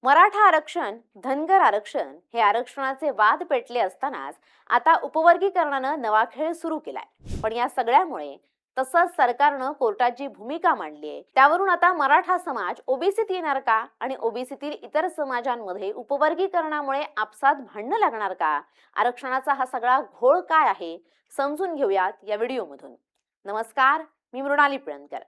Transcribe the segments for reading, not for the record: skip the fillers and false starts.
मराठा आरक्षण, धनगर आरक्षण हे आरक्षणाचे वाद पेटले असतानाच आता उपवर्गीकरणानं नवा खेळ सुरू केलाय. पण या सगळ्यामुळे तसंच सरकारनं कोर्टात जी भूमिका मांडली आहे त्यावरून आता मराठा समाज ओबीसीत येणार का आणि ओबीसीतील इतर समाजांमध्ये उपवर्गीकरणामुळे आपसात भांडणं लागणार का? आरक्षणाचा हा सगळा घोळ काय आहे समजून घेऊयात या व्हिडिओमधून. नमस्कार, मी मृणाली पिळणकर.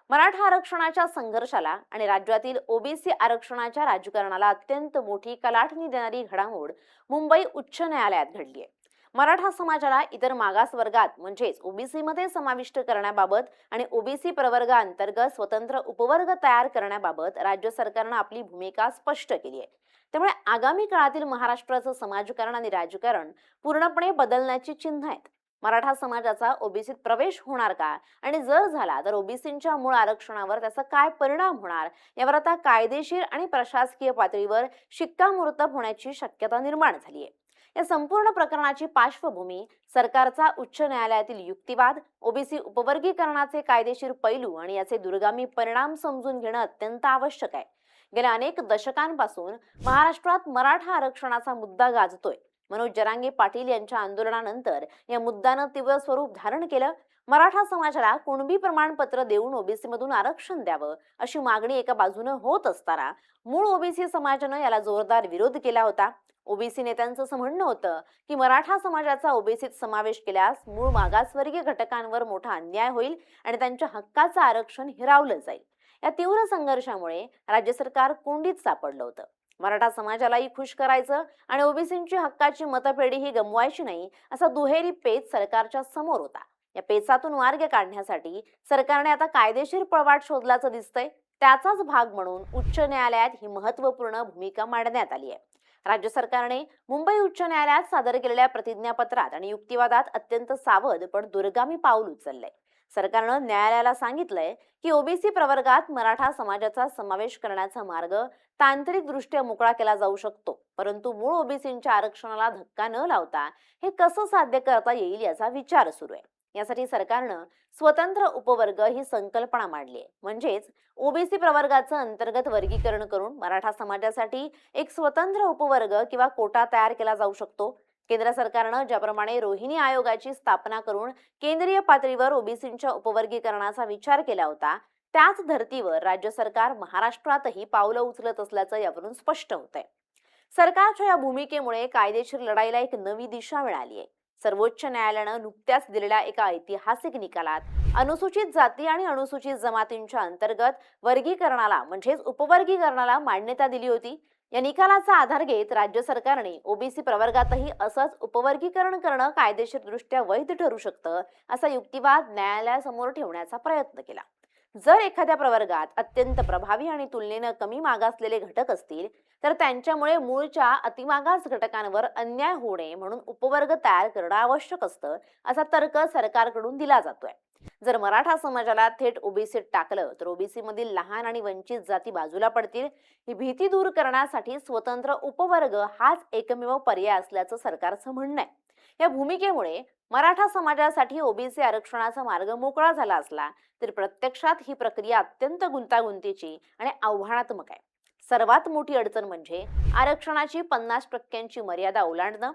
मराठा आरक्षणाच्या संघर्षाला आणि राज्यातील ओबीसी आरक्षणाच्या राजकारणाला अत्यंत मोठी कलाटणी देणारी घडामोड मुंबई उच्च न्यायालयात घडली आहे. मराठा समाजाला इतर मागास वर्गात म्हणजेच ओबीसी मध्ये समाविष्ट करण्याबाबत आणि ओबीसी प्रवर्गाअंतर्गत स्वतंत्र उपवर्ग तयार करण्याबाबत राज्य सरकारनं आपली भूमिका स्पष्ट केली आहे. त्यामुळे आगामी काळातील महाराष्ट्राचं समाजकारण आणि राजकारण पूर्णपणे बदलण्याची चिन्ह आहेत. मराठा समाजाचा ओबीसीत प्रवेश होणार का आणि जर झाला तर ओबीसींच्या मूळ आरक्षणावर त्याचा काय परिणाम होणार यावर आता कायदेशीर आणि प्रशासकीय पातळीवर शिक्कामोर्तब होण्याची शक्यता निर्माण झाली आहे. या संपूर्ण प्रकरणाची पार्श्वभूमी, सरकारचा उच्च न्यायालयातील युक्तिवाद, ओबीसी उपवर्गीकरणाचे कायदेशीर पैलू आणि याचे दूरगामी परिणाम समजून घेणं अत्यंत आवश्यक आहे. गेल्या अनेक दशकांपासून महाराष्ट्रात मराठा आरक्षणाचा मुद्दा गाजतोय. मनोज जरांगे पाटील यांच्या आंदोलनानंतर या मुद्द्यानं तीव्र स्वरूप धारण केलं. मराठा समाजाला कुणबी प्रमाणपत्र देऊन ओबीसी मधून आरक्षण द्यावं अशी मागणी एका बाजूने होत असताना मूळ ओबीसी समाजानं याला जोरदार विरोध केला होता. ओबीसी नेत्यांचं असं म्हणणं होतं की मराठा समाजाचा ओबीसीत समावेश केल्यास मूळ मागासवर्गीय घटकांवर मोठा अन्याय होईल आणि त्यांच्या हक्काचं आरक्षण हिरावलं जाईल. या तीव्र संघर्षामुळे राज्य सरकार कोंडीत सापडलं होतं. मराठा समाजालाही खुश करायचं आणि ओबीसींची हक्काची मतपेढी ही गमवायची नाही असा दुहेरी पेच सरकारच्या समोर होता. या पेचातून मार्ग काढण्यासाठी सरकारने आता कायदेशीर पळवाट शोधल्याचं दिसतंय. त्याचाच भाग म्हणून उच्च न्यायालयात ही महत्त्वपूर्ण भूमिका मांडण्यात आली आहे. राज्य सरकारने मुंबई उच्च न्यायालयात सादर केलेल्या प्रतिज्ञापत्रात आणि युक्तिवादात अत्यंत सावध पण दूरगामी पाऊल उचललंय. सरकारनं न्यायालयाला सांगितलंय की ओबीसी प्रवर्गात मराठा समाजाचा समावेश करण्याचा मार्ग तांत्रिक दृष्ट्या मोकळा केला जाऊ शकतो, परंतु मूळ ओबीसींच्या आरक्षणाला धक्का न लावता हे कसं साध्य करता येईल याचा विचार सुरू आहे. यासाठी सरकारनं स्वतंत्र उपवर्ग ही संकल्पना मांडली आहे. म्हणजेच ओबीसी प्रवर्गाचं अंतर्गत वर्गीकरण करून मराठा समाजासाठी एक स्वतंत्र उपवर्ग किंवा कोटा तयार केला जाऊ शकतो. केंद्र सरकारनं ज्याप्रमाणे रोहिणी आयोगाची स्थापना करून केंद्रीय पातळीवर ओबीसींच्या उपवर्गीकरणाचा विचार केला होता, त्याच धर्तीवर राज्य सरकार महाराष्ट्रातही पावलं उचलत असल्याचं यावरून स्पष्ट होतंय. सरकारच्या या भूमिकेमुळे कायदेशीर लढाईला एक नवी दिशा मिळाली आहे. सर्वोच्च न्यायालयानं नुकत्याच दिलेल्या एका ऐतिहासिक निकालात अनुसूचित जाती आणि अनुसूचित जमातींच्या अंतर्गत वर्गीकरणाला म्हणजेच उपवर्गीकरणाला मान्यता दिली होती. या निकालाचा आधार घेत राज्य सरकारने ओबीसी प्रवर्गातही असंच उपवर्गीकरण करणं कायदेशीरदृष्ट्या वैध ठरू शकतं असा युक्तिवाद न्यायालयासमोर ठेवण्याचा प्रयत्न केला. जर एखाद्या प्रवर्गात अत्यंत प्रभावी आणि तुलनेनं कमी मागासलेले घटक असतील तर त्यांच्यामुळे मूळच्या अतिमागास घटकांवर अन्याय होऊ नये म्हणून उपवर्ग तयार करणं आवश्यक असतं असा तर्क सरकारकडून दिला जातोय. जर मराठा समाजाला थेट ओबीसीत टाकलं तर ओबीसी मधील लहान आणि वंचित जाती बाजूला पडतील. ही भीती दूर करण्यासाठी स्वतंत्र उपवर्ग हाच एकमेव पर्याय असल्याचं सरकारचं म्हणणं आहे. या भूमिकेमुळे मराठा समाजासाठी ओबीसी आरक्षणाचा मार्ग मोकळा झाला असला तरी प्रत्यक्षात ही प्रक्रिया अत्यंत गुंतागुंतीची आणि आव्हानात्मक आहे. सर्वात मोठी अडचण म्हणजे आरक्षणाची 50% मर्यादा ओलांडणं.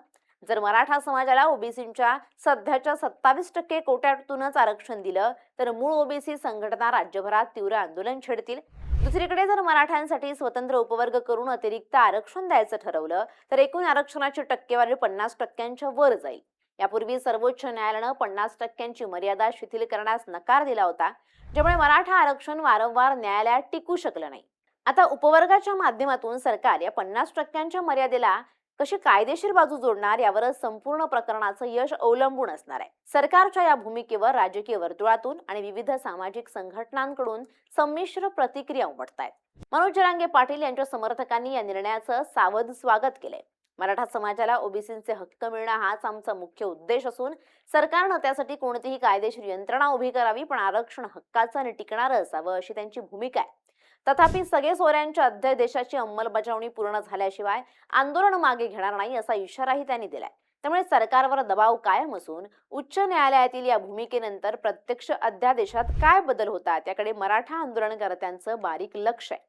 जर मराठा समाजाला ओबीसींच्या सध्याच्या 27% कोट्यातूनच आरक्षण दिलं तर मूळ ओबीसी संघटना राज्यभरात तीव्र आंदोलन छेडतील. दुसरीकडे जर मराठ्यांसाठी स्वतंत्र उपवर्ग करून अतिरिक्त आरक्षण द्यायचं ठरवलं तर एकूण आरक्षणाची टक्केवारी 50%च्या वर जाईल. यापूर्वी सर्वोच्च न्यायालयानं 50%ची मर्यादा शिथिल करण्यास नकार दिला होता, ज्यामुळे मराठा आरक्षण वारंवार न्यायालयात टिकू शकलं नाही. आता उपवर्गाच्या माध्यमातून सरकार या 50%च्या मर्यादेला कशी कायदेशीर बाजू जोडणार यावरच संपूर्ण प्रकरणाचं यश अवलंबून असणार आहे. सरकारच्या या भूमिकेवर राजकीय वर्तुळातून आणि विविध सामाजिक संघटनांकडून संमिश्र प्रतिक्रिया उमटतायत. मनोज जरांगे पाटील यांच्या समर्थकांनी या निर्णयाचं सावध स्वागत केलंय. मराठा समाजाला ओबीसींचे हक्क मिळणं हाच आमचा मुख्य उद्देश असून सरकारनं त्यासाठी कोणतीही कायदेशीर यंत्रणा उभी करावी, पण आरक्षण हक्काचं आणि टिकणारं असावं अशी त्यांची भूमिका आहे. तथापि सगळे सोयऱ्यांच्या अध्यादेशाची अंमलबजावणी पूर्ण झाल्याशिवाय आंदोलन मागे घेणार नाही असा इशाराही त्यांनी दिलाय. त्यामुळे सरकारवर दबाव कायम असून उच्च न्यायालयातील या भूमिकेनंतर प्रत्यक्ष अध्यादेशात काय बदल होतात याकडे मराठा आंदोलनकर्त्यांचं बारीक लक्ष आहे.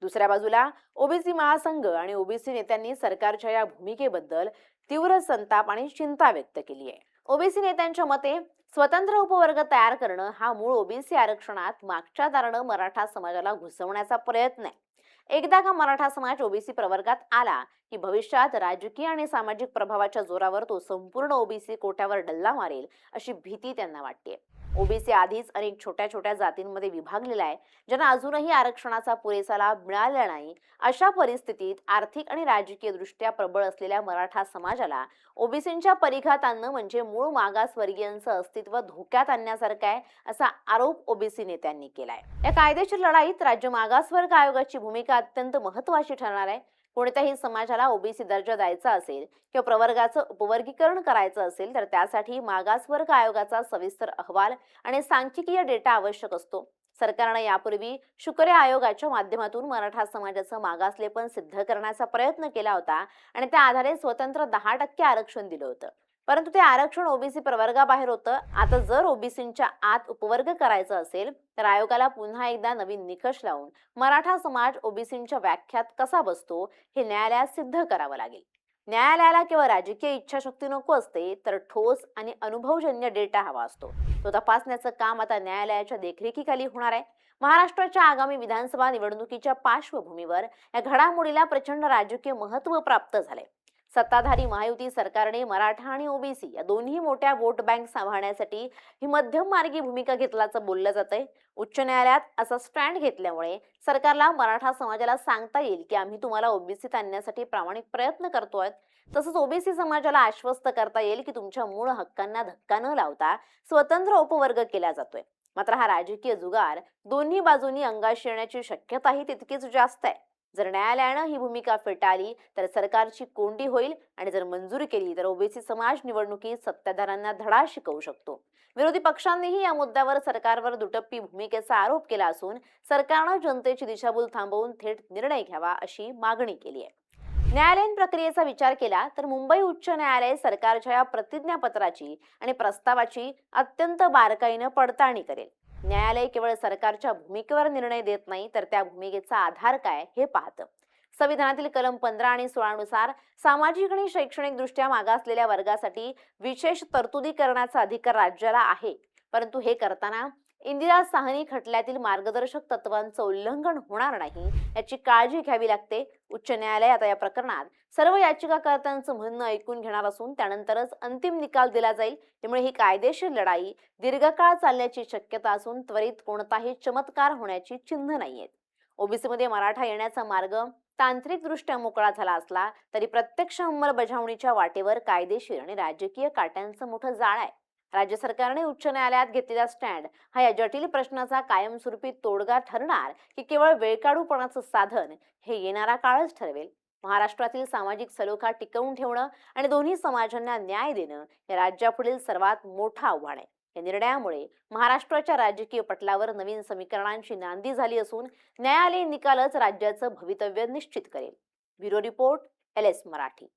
दुसऱ्या बाजूला ओबीसी महासंघ आणि ओबीसी नेत्यांनी सरकारच्या या भूमिकेबद्दल तीव्र संताप आणि चिंता व्यक्त केली आहे. ओबीसी नेत्यांच्या मते स्वतंत्र उपवर्ग तयार करणं हा मूळ ओबीसी आरक्षणात मागच्या दारानं मराठा समाजाला घुसवण्याचा प्रयत्न आहे. एकदा का मराठा समाज ओबीसी प्रवर्गात आला की भविष्यात राजकीय आणि सामाजिक प्रभावाच्या जोरावर तो संपूर्ण ओबीसी कोट्यावर डल्ला मारेल अशी भीती त्यांना वाटते. ओबीसी आधीच अनेक छोट्या छोट्या जातींमध्ये विभागलेला आहे, ज्यांना अजूनही आरक्षणाचा पुरेसा लाभ मिळालेला नाही. अशा परिस्थितीत आर्थिक आणि राजकीय दृष्ट्या प्रबळ असलेल्या मराठा समाजाला ओबीसींच्या परिघात आणणं म्हणजे मूळ मागासवर्गीयांचं अस्तित्व धोक्यात आणण्यासारखं आहे, असा आरोप ओबीसी नेत्यांनी केलाय. या कायदेशीर लढाईत राज्य मागासवर्ग आयोगाची भूमिका अत्यंत महत्वाची ठरणार आहे. कोणत्याही समाजाला ओबीसी दर्जा द्यायचा असेल किंवा प्रवर्गाचं उपवर्गीकरण करायचं असेल तर त्यासाठी मागासवर्ग आयोगाचा सविस्तर अहवाल आणि सांख्यिकीय डेटा आवश्यक असतो. सरकारने यापूर्वी शुक्रे आयोगाच्या माध्यमातून मराठा समाजाचं मागासलेपन सिद्ध करण्याचा प्रयत्न केला होता आणि त्या आधारे स्वतंत्र 10% आरक्षण दिलं होतं. परंतु ते आरक्षण ओबीसी प्रवर्गाबाहेर होतं. आता जर ओबीसींच्या आत उपवर्ग करायचं असेल तर आयोगाला पुन्हा एकदा नवीन निकष लावून मराठा समाज ओबीसींच्या व्याख्यात कसा बसतो हे न्यायालयात सिद्ध करावं लागेल. न्यायालयाला केवळ राजकीय इच्छाशक्ती नको असते, तर ठोस आणि अनुभवजन्य डेटा हवा असतो. तो तपासण्याचं काम आता न्यायालयाच्या देखरेखीखाली होणार आहे. महाराष्ट्राच्या आगामी विधानसभा निवडणुकीच्या पार्श्वभूमीवर या घडामोडीला प्रचंड राजकीय महत्त्व प्राप्त झाले. सत्ताधारी महायुती सरकारने मराठा आणि ओबीसी या दोन्ही मोठ्या वोट बँक सांभाळण्यासाठी ही मध्यम मार्गी भूमिका घेतल्याचं बोललं जातंय. उच्च न्यायालयात असा स्टँड घेतल्यामुळे सरकारला मराठा समाजाला सांगता येईल की आम्ही तुम्हाला ओबीसीत आणण्यासाठी प्रामाणिक प्रयत्न करतोय. तसंच ओबीसी समाजाला आश्वस्त करता येईल की तुमच्या मूळ हक्कांना धक्का न लावता स्वतंत्र उपवर्ग केला जातोय. मात्र हा राजकीय जुगार दोन्ही बाजूंनी अंगाशी येण्याची शक्यताही तितकीच जास्त आहे. जर न्यायालयानं ही भूमिका फेटाळली तर सरकारची कोंडी होईल आणि जर मंजूर केली तर ओबीसी समाज निवडणुकीत सत्ताधाऱ्यांना धडा शिकवू शकतो. विरोधी पक्षांनीही या मुद्द्यावर सरकारवर दुटप्पी भूमिकेचा आरोप केला असून सरकारनं जनतेची दिशाभूल थांबवून थेट निर्णय घ्यावा अशी मागणी केली आहे. न्यायालयीन प्रक्रियेचा विचार केला तर मुंबई उच्च न्यायालय सरकारच्या या प्रतिज्ञापत्राची आणि प्रस्तावाची अत्यंत बारकाईनं पडताळणी करेल. न्यायालय केवळ सरकारच्या भूमिकेवर निर्णय देत नाही, तर त्या भूमिकेचा आधार काय हे पाहतं. संविधानातील कलम 15 आणि 16 नुसार सामाजिक आणि शैक्षणिक दृष्ट्या मागासलेल्या वर्गासाठी विशेष तरतुदी करण्याचा अधिकार राज्याला आहे. परंतु हे करताना इंदिरा साहनी खटल्यातील मार्गदर्शक तत्वांचं उल्लंघन होणार नाही याची काळजी घ्यावी लागते. उच्च न्यायालय आता या प्रकरणात सर्व याचिकाकर्त्यांचं म्हणणं ऐकून घेणार असून त्यानंतरच अंतिम निकाल दिला जाईल. त्यामुळे ही कायदेशीर लढाई दीर्घकाळ चालण्याची शक्यता असून त्वरित कोणताही चमत्कार होण्याची चिन्ह नाहीयेत. ओबीसी मध्ये मराठा येण्याचा मार्ग तांत्रिकदृष्ट्या मोकळा झाला असला तरी प्रत्यक्ष अंमलबजावणीच्या वाटेवर कायदेशीर आणि राजकीय काट्यांचं मोठं जाळ आहे. राज्य सरकारने उच्च न्यायालयात घेतलेला स्टँड हा या जटिल प्रश्नाचा कायमस्वरूपी तोडगा ठरणार की केवळ वेळकाढूपणाचं साधन हे येणारा काळच ठरवेल. महाराष्ट्रातील सामाजिक सलोखा टिकवून ठेवणं आणि दोन्ही समाजांना न्याय देणं हे राज्यापुढील सर्वात मोठं आव्हान आहे. या निर्णयामुळे महाराष्ट्राच्या राजकीय पटलावर नवीन समीकरणांची नांदी झाली असून न्यायालयीन निकालच राज्याचं भवितव्य निश्चित करेल. Bureau report, LS Marathi.